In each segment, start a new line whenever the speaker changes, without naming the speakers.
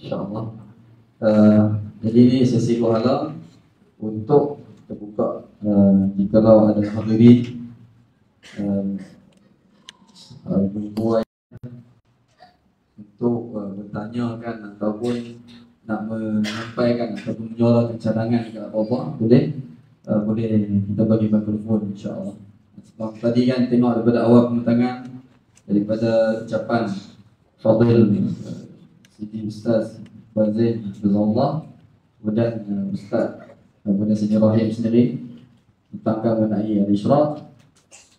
InsyaAllah. Uh, jadi ini sesi pahala untuk terbuka jikalau ada hadirin berbuat untuk bertanyakan ataupun nak menyampaikan ataupun menyuarakan cadangan ke apa-apa, boleh kita bagi mikrofon insya-Allah. Sebab tadi kan tengok daripada awal pembentangan daripada ucapan Fadil Sidi Ustaz Bazin Azizullah, kemudian Ustaz kemudian Sidi Rahim sendiri tentang mengenai al-Isyraq.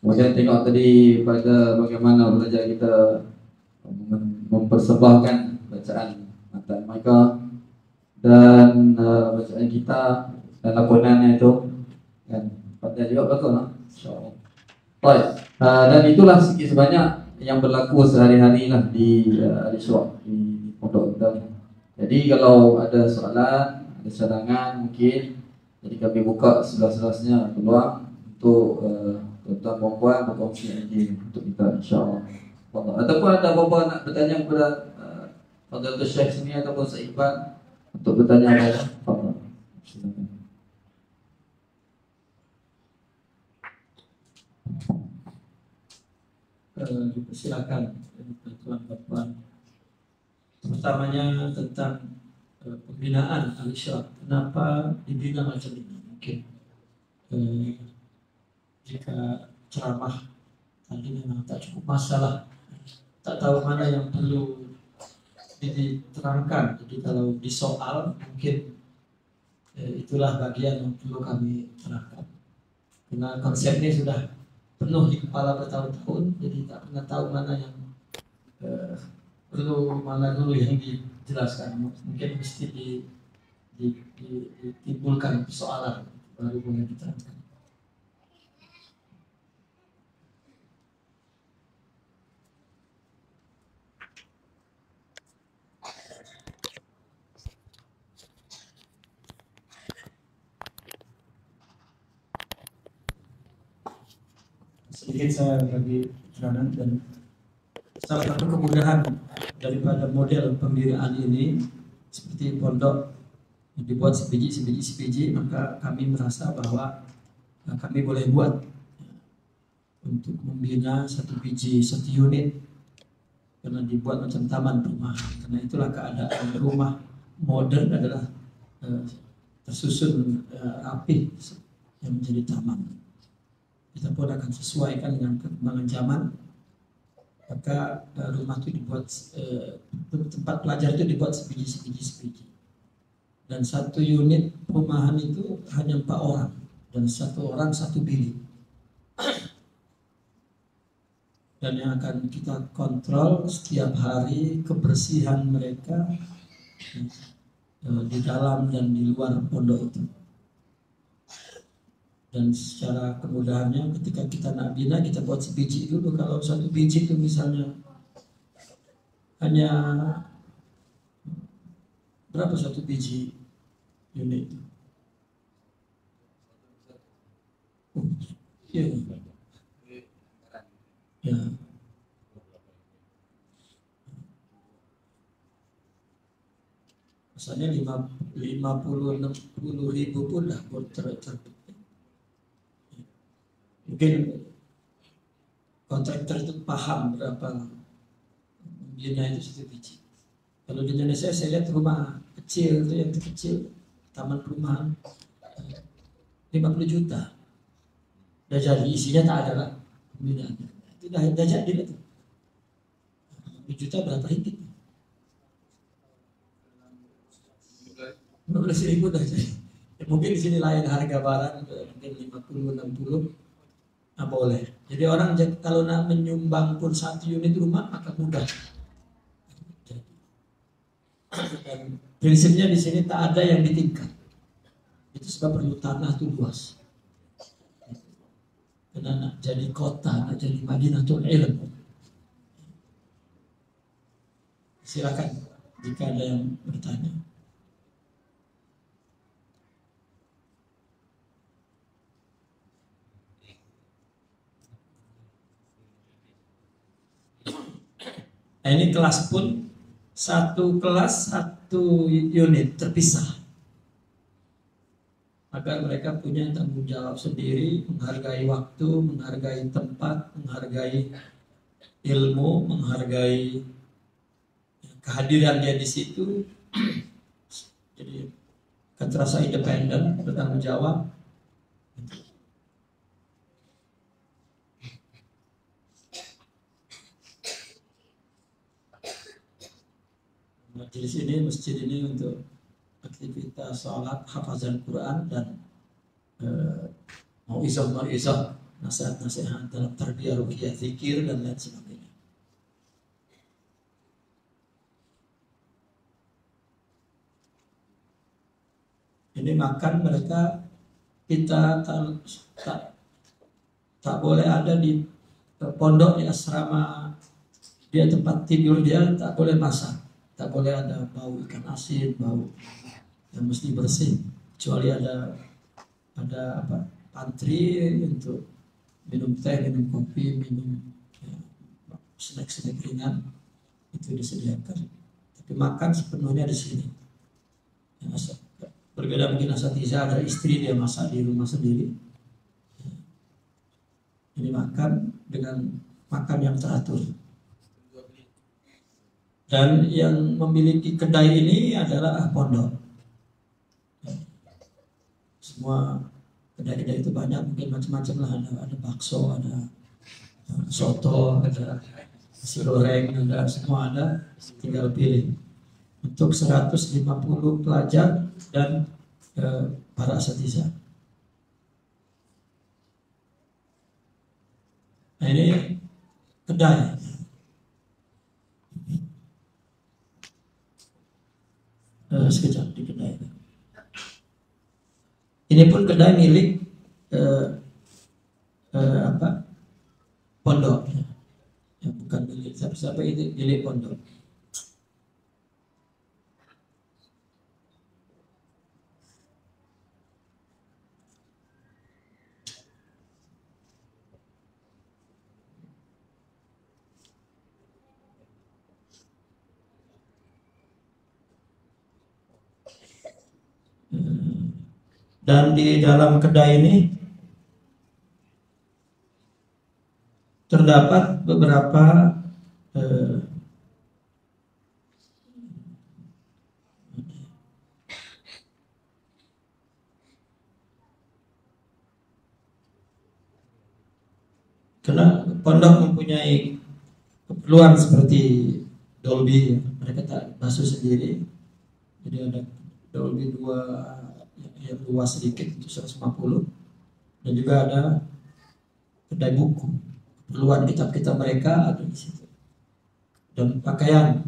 Kemudian tengok tadi pada bagaimana belajar kita mempersembahkan bacaan matan mereka dan bacaan kita dan lakonannya itu kan pada juga betul lah insyaallah. Baik, dan itulah sedikit sebanyak yang berlaku sehari-hari lah di Al-Isyraq di pondok kita. Jadi kalau ada soalan, ada cadangan mungkin, jadi kami buka sebelah-sebelahnya peluang untuk tuan-tuan puan-puan berkongsi lagi untuk kita insya-Allah. Ataupun ada apa-apa nak bertanya kepada Fadil Syekh sini ataupun Saiban untuk bertanya apa-apa. Fadil.
Silakan tuan-tuan. Pertamanya tentang pembinaan Al-Isyraq. Kenapa dibina macam ini? Mungkin jika ceramah tadi memang tak cukup masalah, tak tahu mana yang perlu diterangkan. Jadi kalau disoal mungkin itulah bagian yang perlu kami terangkan. Karena konsepnya sudah penuh di kepala bertahun-tahun, jadi tak pernah tahu mana yang perlu, mana dulu yang dijelaskan. Mungkin mesti ditimbulkan persoalan baru boleh diterangkan. Sedikit saya bagi keterangan, dan salah satu kemudahan daripada model pembinaan ini seperti pondok yang dibuat sebiji, maka kami merasa bahwa kami boleh buat untuk membina satu biji, satu unit, karena dibuat macam taman perumahan. Karena itulah keadaan rumah modern adalah tersusun rapi yang menjadi taman. Kita pun akan sesuaikan dengan perkembangan zaman. Maka rumah itu dibuat, tempat pelajar itu dibuat sebiji. Dan satu unit perumahan itu hanya 4 orang, dan 1 orang 1 bilik. Dan yang akan kita kontrol setiap hari kebersihan mereka di dalam dan di luar pondok itu. Dan secara kemudahannya ketika kita nak bina, kita buat sebiji dulu. Kalau 1 biji itu misalnya hanya berapa 1 biji unit itu? Iya. Ya. Misalnya 50-60 ribu pun dah terbit. Mungkin kontraktor itu paham berapa membina itu 1 biji. Kalau di Indonesia saya lihat rumah kecil itu yang kecil, taman perumahan 50 juta. Dah jadi, isinya tak ada lah pembinaannya. Itu dah jadi lah tuh. 50 juta berapa ringgit? 15.000 dah jadi. Ya, mungkin di sini lain harga barang, mungkin 50-60. Nah, boleh. Jadi orang kalau nak menyumbang pun 1 unit rumah maka mudah. Dan prinsipnya di sini tak ada yang ditingkat. Itu sebab perlu tanah itu luas. Karena nak jadi kota, nak jadi Madinatul Ilm. Silakan jika ada yang bertanya. Nah, ini kelas pun satu kelas, satu unit terpisah, agar mereka punya tanggung jawab sendiri, menghargai waktu, menghargai tempat, menghargai ilmu, menghargai kehadiran dia di situ. Jadi akan terasa independen, bertanggung jawab. Majelis ini, masjid ini untuk aktivitas sholat, hafazan Quran, dan mau'izah, nasihat-nasihat dalam tarbiyah, ruqyah, zikir, dan lain sebagainya. Ini makan mereka, kita tak boleh ada di pondok, di asrama dia, tempat tidur dia tak boleh masak. Tak boleh ada bau ikan asin, bau yang mesti bersih. Kecuali ada pantry untuk minum teh, minum kopi, minum snack-snack ringan, itu disediakan. Tapi makan sepenuhnya di sini. Berbeda mungkin asatidzah, ada istri dia masak di rumah sendiri. Ini makan dengan makan yang teratur. Dan yang memiliki kedai ini adalah pondok. Semua kedai-kedai itu banyak, mungkin macam-macam lah. Ada bakso, ada soto, ada nasi goreng, ada semua ada. Tinggal pilih. Untuk 150 pelajar dan para asatidzah. Nah, ini kedai. Sekejap di kedai. Ini pun kedai milik pondok, ya, bukan milik siapa-siapa, ini milik pondok. Dan di dalam kedai ini terdapat beberapa karena pondok mempunyai keperluan seperti Dolby, mereka tak basuh sendiri, jadi ada Dolby 2 yang luas sedikit untuk 150, dan juga ada kedai buku, keperluan kitab-kitab mereka ada di situ, dan pakaian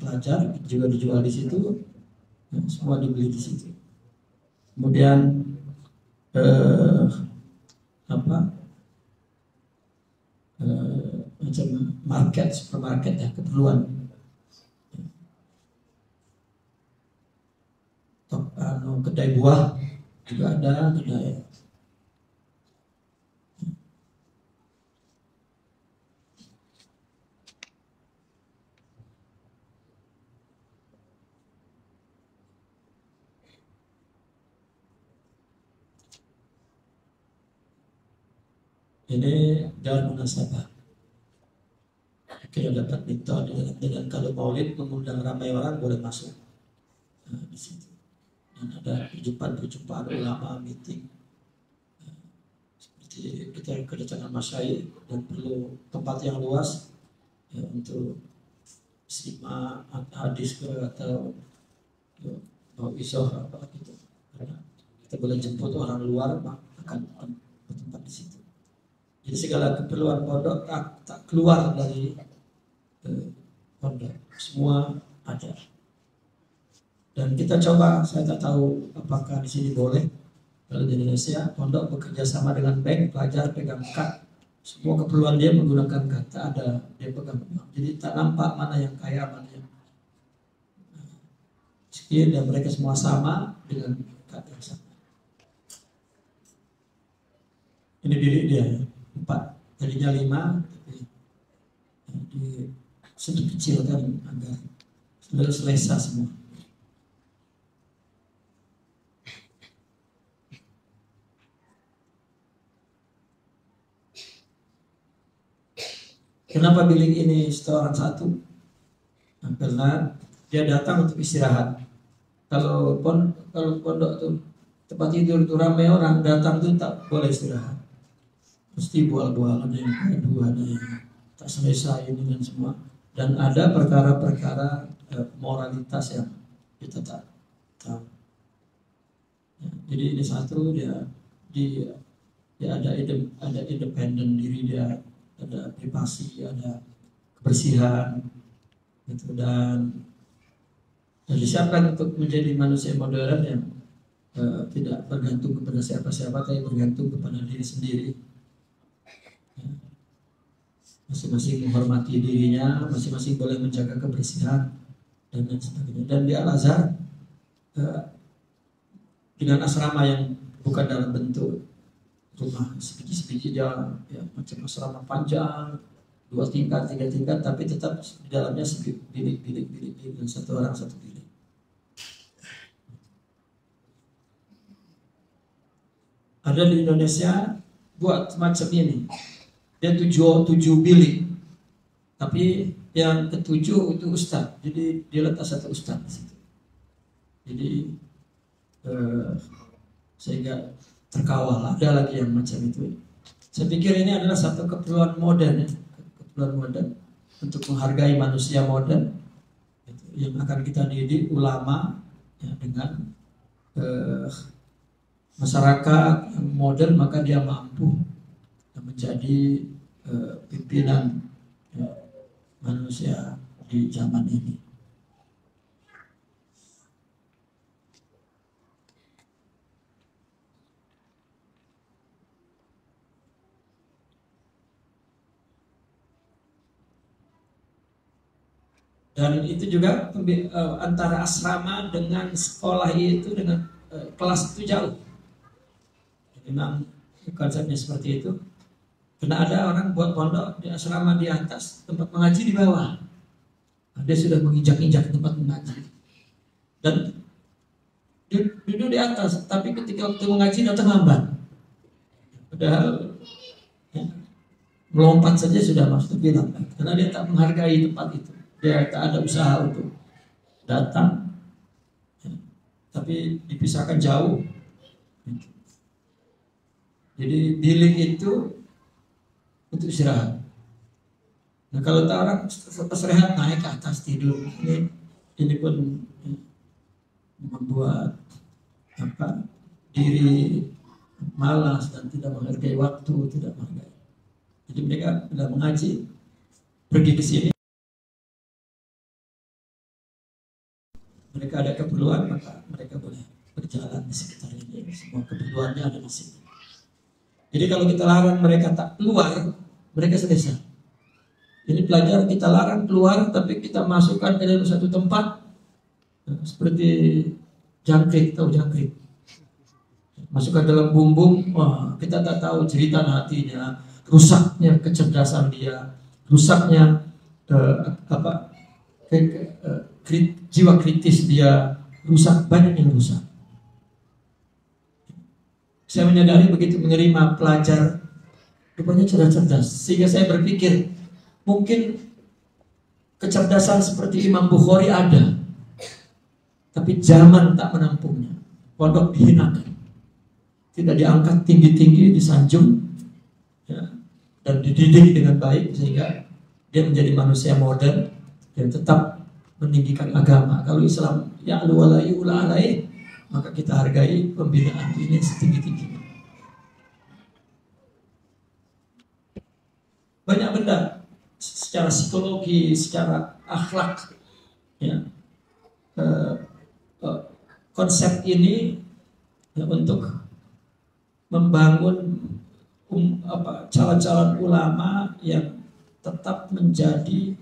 pelajar juga dijual di situ, semua dibeli di situ. Kemudian macam market, supermarket ya, keperluan kedai buah juga ada, kedai ini dalam munasabah. Kita dapat minta dengan kalau maulid mengundang ramai orang boleh masuk di situ. Dan ada perjumpaan ulama, meeting. Seperti kita kedatangan masyayikh dan perlu tempat yang luas ya, untuk simak hadis atau mau'izah apa gitu. Karena kita boleh jemput orang luar akan bertempat di situ. Jadi segala keperluan pondok tak keluar dari pondok, semua ada. Dan kita coba, saya tak tahu apakah di sini boleh. Kalau di Indonesia, pondok bekerja sama dengan bank, pelajar pegang kad, semua keperluan dia menggunakan kad, tak ada dia pegang. Jadi tak nampak mana yang kaya, mana yang miskin, dan mereka semua sama dengan kad yang sama. Ini bilik dia, 4, tadinya 5, tapi sudah kecilkan agar sudah selesa semua. Kenapa bilik ini setoran satu? Nah, karena dia datang untuk istirahat. Kalau pondok tuh tempat tidur tuh ramai orang datang tuh tak boleh istirahat. Mesti bual-bual, ada yang kedua, ada yang tak selesai dengan semua. Dan ada perkara-perkara moralitas yang kita tak tahu. Ya, jadi ini satu dia ada independen diri dia, ada privasi, ada kebersihan, gitu. Dan disiapkan untuk menjadi manusia modern yang tidak bergantung kepada siapa-siapa, tapi bergantung kepada diri sendiri. Ya. Masing-masing menghormati dirinya, masing-masing boleh menjaga kebersihan dan lain sebagainya. Dan di Al-Azhar dengan asrama yang bukan dalam bentuk rumah sebiji-sebiji dia ya, macam asrama panjang 2 tingkat 3 tingkat, tapi tetap di dalamnya bilik dan satu orang satu bilik. Ada di Indonesia buat macam ini, dia 7 bilik, tapi yang ketujuh itu ustadz, jadi dia letak satu ustadz di situ. Jadi sehingga terkawal. Ada lagi yang macam itu. Saya pikir ini adalah satu keperluan modern, ya. Keperluan modern untuk menghargai manusia modern, yang akan kita didik ulama ya, dengan masyarakat yang modern, maka dia mampu menjadi pimpinan ya, manusia di zaman ini. Dan itu juga antara asrama dengan sekolah itu dengan kelas itu jauh. Memang konsepnya seperti itu. Karena ada orang buat pondok di asrama di atas, tempat mengaji di bawah. Nah, dia sudah menginjak-injak tempat mengaji. Dan duduk di atas, tapi ketika waktu mengaji datang lambat. Padahal ya, melompat saja sudah masuk bilang, karena dia tak menghargai tempat itu. Dia tak ada usaha untuk datang, ya, tapi dipisahkan jauh. Jadi bilik itu untuk istirahat. Nah kalau tak orang istirahat naik ke atas tidur, ini pun membuat diri malas dan tidak menghargai waktu, tidak menghargai. Jadi mereka tidak mengaji, pergi ke sini. Mereka ada keperluan, maka mereka boleh berjalan di sekitar ini. Semua keperluannya ada di sini. Jadi kalau kita larang mereka tak keluar, mereka selesai. Ini pelajar kita larang keluar, tapi kita masukkan ke dalam satu tempat, seperti jangkrik, tahu jangkrik? Masukkan dalam bumbung, wah, kita tak tahu cerita hatinya, rusaknya kecerdasan dia, rusaknya jiwa kritis dia rusak, banyak yang rusak. Saya menyadari begitu menerima pelajar rupanya cerdas-cerdas, sehingga saya berpikir mungkin kecerdasan seperti Imam Bukhari ada, tapi zaman tak menampungnya. Pondok dihinakan, tidak diangkat tinggi-tinggi, disanjung ya, dan dididik dengan baik sehingga dia menjadi manusia modern dan tetap meninggikan agama. Kalau Islam ya'lu wa la yu'la alaih, maka kita hargai pembinaan ini setinggi-tingginya. Banyak benda secara psikologi, secara akhlak ya, konsep ini ya, untuk membangun calon-calon ulama yang tetap menjadi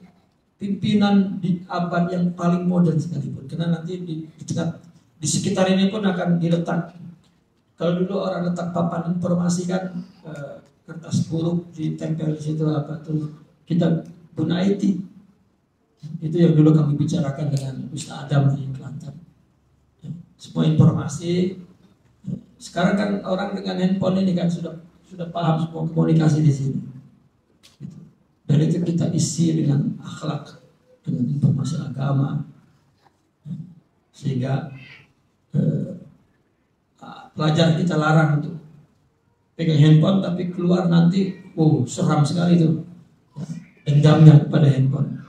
pimpinan di abad yang paling modern sekalipun. Karena nanti di sekitar ini pun akan diletak. Kalau dulu orang letak papan informasi kan kertas buruk ditempel di situ apa tuh kitab Bunaiti. Itu yang dulu kami bicarakan dengan Ustaz Adam di Kelantan. Ya, semua informasi. Sekarang kan orang dengan handphone ini kan sudah paham semua komunikasi di sini. Gitu. Dan itu kita isi dengan akhlak, dengan informasi agama, sehingga pelajar kita larang untuk pegang handphone, tapi keluar nanti, seram sekali itu, dendamnya kepada handphone.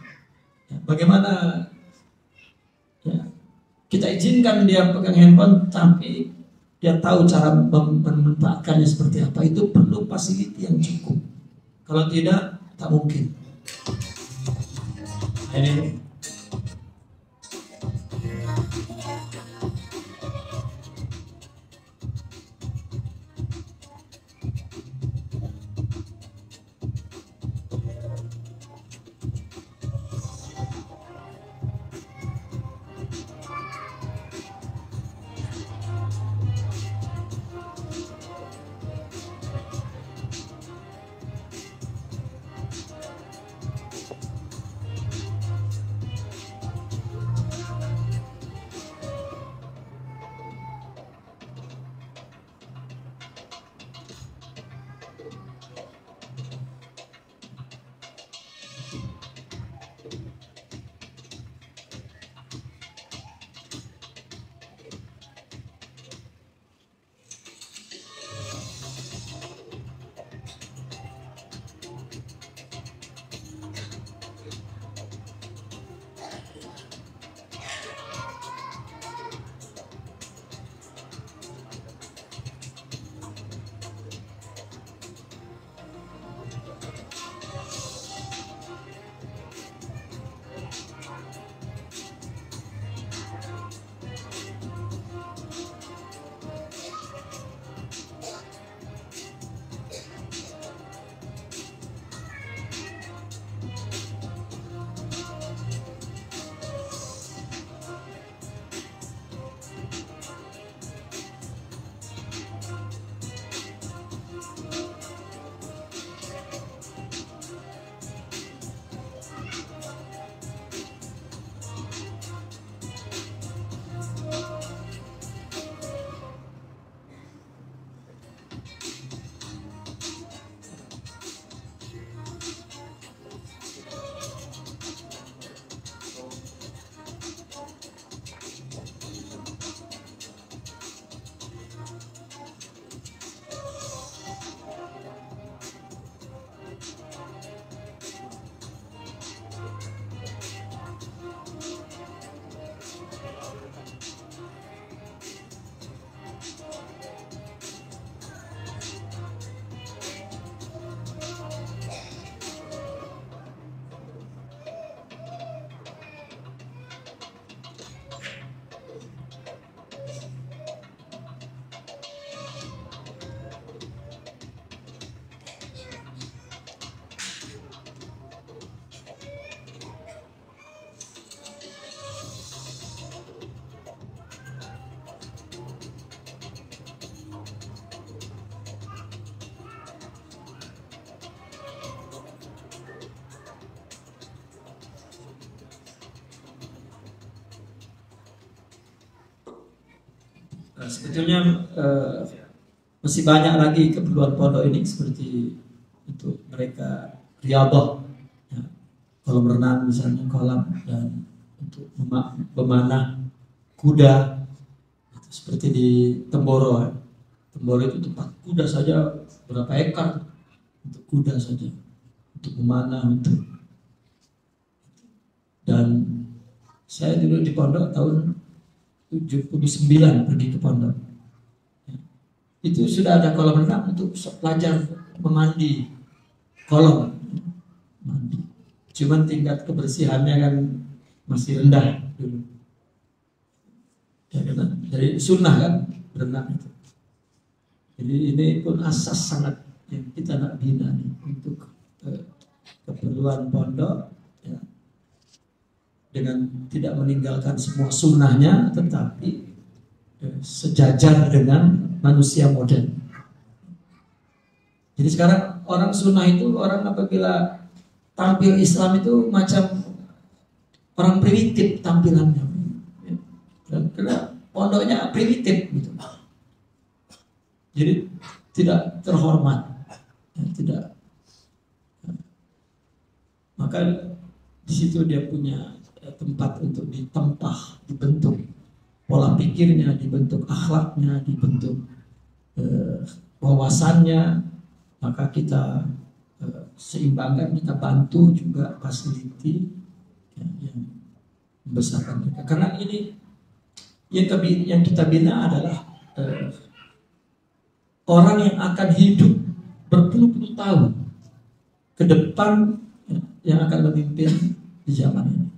Ya, bagaimana ya, kita izinkan dia pegang handphone, tapi dia tahu cara memanfaatkannya seperti apa. Itu perlu fasiliti yang cukup. Kalau tidak, tak mungkin. Ini sebetulnya masih banyak lagi keperluan pondok ini, seperti untuk mereka riyadhah, ya, kolam renang misalnya, kolam, dan untuk memanah kuda, itu seperti di Temboro. Ya. Temboro itu tempat kuda saja berapa ekar untuk kuda saja, untuk memanah itu. Dan saya dulu di pondok tahun 79 pergi ke pondok. Itu sudah ada kolam renang untuk pelajar memandi, kolam mandi. Cuman tingkat kebersihannya kan masih rendah dulu. Ya, karena dari sunnah kan berenang itu. Jadi ini pun asas sangat yang kita nak bina nih untuk keperluan pondok, ya, dengan tidak meninggalkan semua sunnahnya, tetapi sejajar dengan manusia modern. Jadi sekarang orang sunnah itu, orang apabila tampil Islam itu macam orang primitif tampilannya. Karena pondoknya primitif gitu. Jadi tidak terhormat, tidak. Maka di situ dia punya tempat untuk ditempah, dibentuk pola pikirnya, dibentuk akhlaknya, dibentuk wawasannya. Maka kita seimbangkan, kita bantu juga fasiliti yang membesarkan mereka. Karena ini yang kita bina adalah orang yang akan hidup berpuluh-puluh tahun ke depan, yang akan memimpin di zaman ini.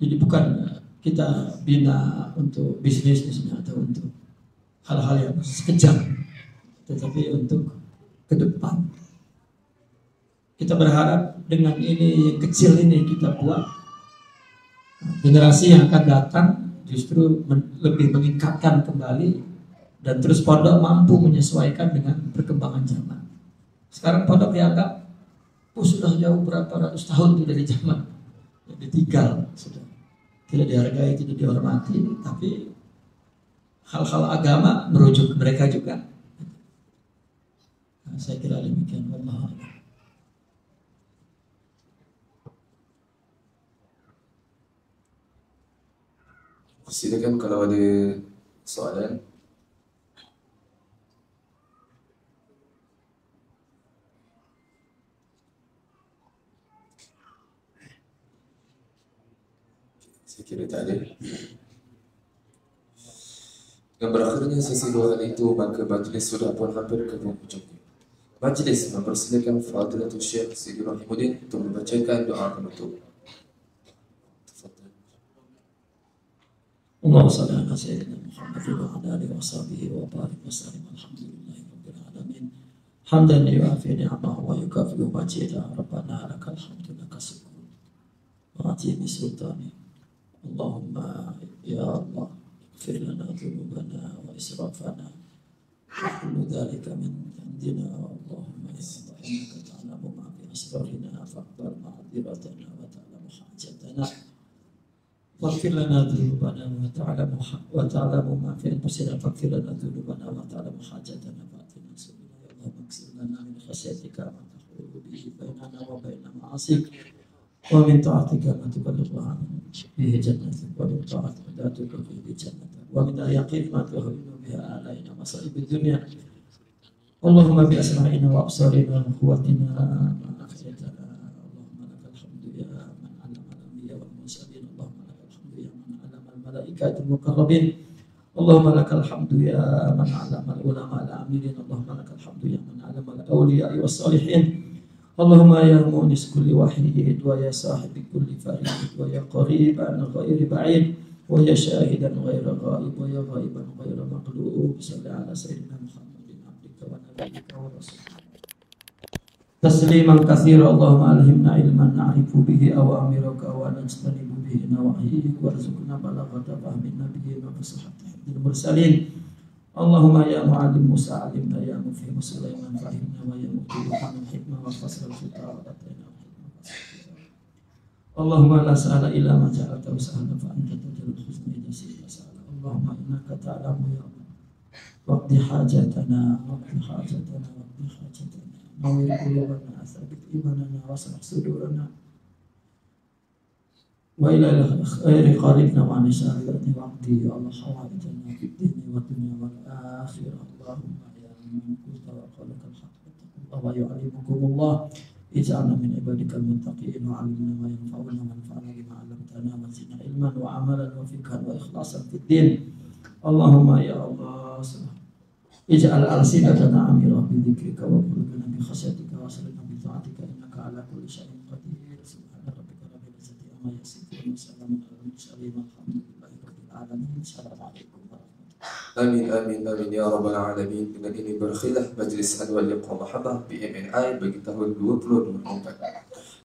Jadi bukan kita bina untuk bisnisnya atau untuk hal-hal yang sekejap, tetapi untuk ke depan. Kita berharap dengan ini yang kecil ini kita buat, generasi yang akan datang justru lebih meningkatkan kembali, dan terus pondok mampu menyesuaikan dengan perkembangan zaman. Sekarang pondok dianggap sudah jauh berapa ratus tahun itu dari zaman, ditinggal, sudah tidak dihargai, tidak dihormati. Tapi hal-hal agama merujuk ke mereka juga. Nah, saya kira demikian. Allah.
Silakan kalau ada soalan. Saya kira tak ada. Dengan berakhirnya sesi dua kali itu, maka majlis sudah pun hampir ke penghujungnya. Majlis mempersilakan Fadilatul Syekh Sidi Rahimuddin untuk membacakan doa penutup.
Allahumma salli ala sayyidina Muhammad wa ala alihi wa sahbihi wa barik wa sallim. Alhamdulillahi rabbil alamin. Hamdan yu'afi ni'amahu wa yukafi'u majidah. Rabbana lakal hamdu laka syukur. Wa atini sultani. Allahumma ya Allah, ighfir lana dhunubana wa israfana. Kullu dhalika min indina. Allahumma ya Allah, innaka ta'lamu ma fi asrarina faqbal ma'dziratana wa ta'lamu hajatana. Waghfir lana dhunubana wa ta'lamu ma fi anfusina. Waghfir lana dhunubana wa ta'lamu hajatana fa'atina subhana ya Allah. Maghfir lana min khasyatika ma tahulu bihi bainana wa baina ma'asik, wa min ta'atika ma tuballighuna bihi jannatak, wa min ta'atika ma tuballighuna bihi jannatak, wa min al-yaqin ma tuhawwinu bihi alaina masa'ib ad-dunya. Allahumma bi asma'ina wa absarina wa quwwatina ma ahyaytana. Allahumma lakal hamdu ya man 'allama al-anbiya wal mursalin. Allahumma lakal hamdu ya man 'allama al-malaikatul muqarrabin. Allahumma lakal hamdu ya man 'allama al-ulama al-amilin. Allahumma lakal hamdu ya man 'allama al-awliya was salihin. Allahumma ya mu'nis kulli wahid wa ya sahibi kulli farid wa ya qariban ghairi ba'id wa ya syahidan ghaira ghaib wa ya ghaiban ghaira maqlub. Salli ala sayyidina Muhammadin abdika wa nabiyyika wa rasulika tasliman katsira. Allahumma alhimna ilman na'rifu bihi awamiraka wa najtanibu bihi nawahik, warzuqna balaghata fahmin nabiyyin wa fasahata hifdzil mursalin. Allahumma ya mu'allim Musa alimna, ya mufhim Sulaiman fahimna, wa ya mu'tibuhan hikmah wa fasral fitah wa atayna hikmah. Allahumma la sa'ala illa ma ja'altahu sa'ala fa anta taj'alul huzna idha shi'ta sa'ala. Allahumma innaka ta'lamu ya Allah, waqdi hajatana waqdi hajatana waqdi hajatana, nawwir qulubana, tsabbit imanana, washrah sudurana, wa ila khairi qaribna wa nisa'alati waqdi ya Allah hawaijana fid dini wa dunya wal akhirah. Allahumma ya man qulta wa qalakal haqq wa yu'allimukumullah, ij'alna min ibadikal muttaqin wa 'allimna ma yanfa'una wa anfa'na bima 'allamtana wa zidna ilman wa amalan wa fiqhan wa ikhlasan fid din. Allahumma ya Allah, ij'al alsinatana amirah bi dzikrika wa qulubana bi khasyatika wa salina bi ta'atika, innaka 'ala kulli syai'in qadir. Subhana rabbika rabbil izzati amma yasifun wa salamun 'alal mursalin walhamdulillahi rabbil alamin. Assalamualaikum warahmatullahi.
Amin, amin, amin ya rabbal alamin. Dengan ini berakhirlah majlis Anwar Liqa Mahabbah BMNI bagi tahun 2024.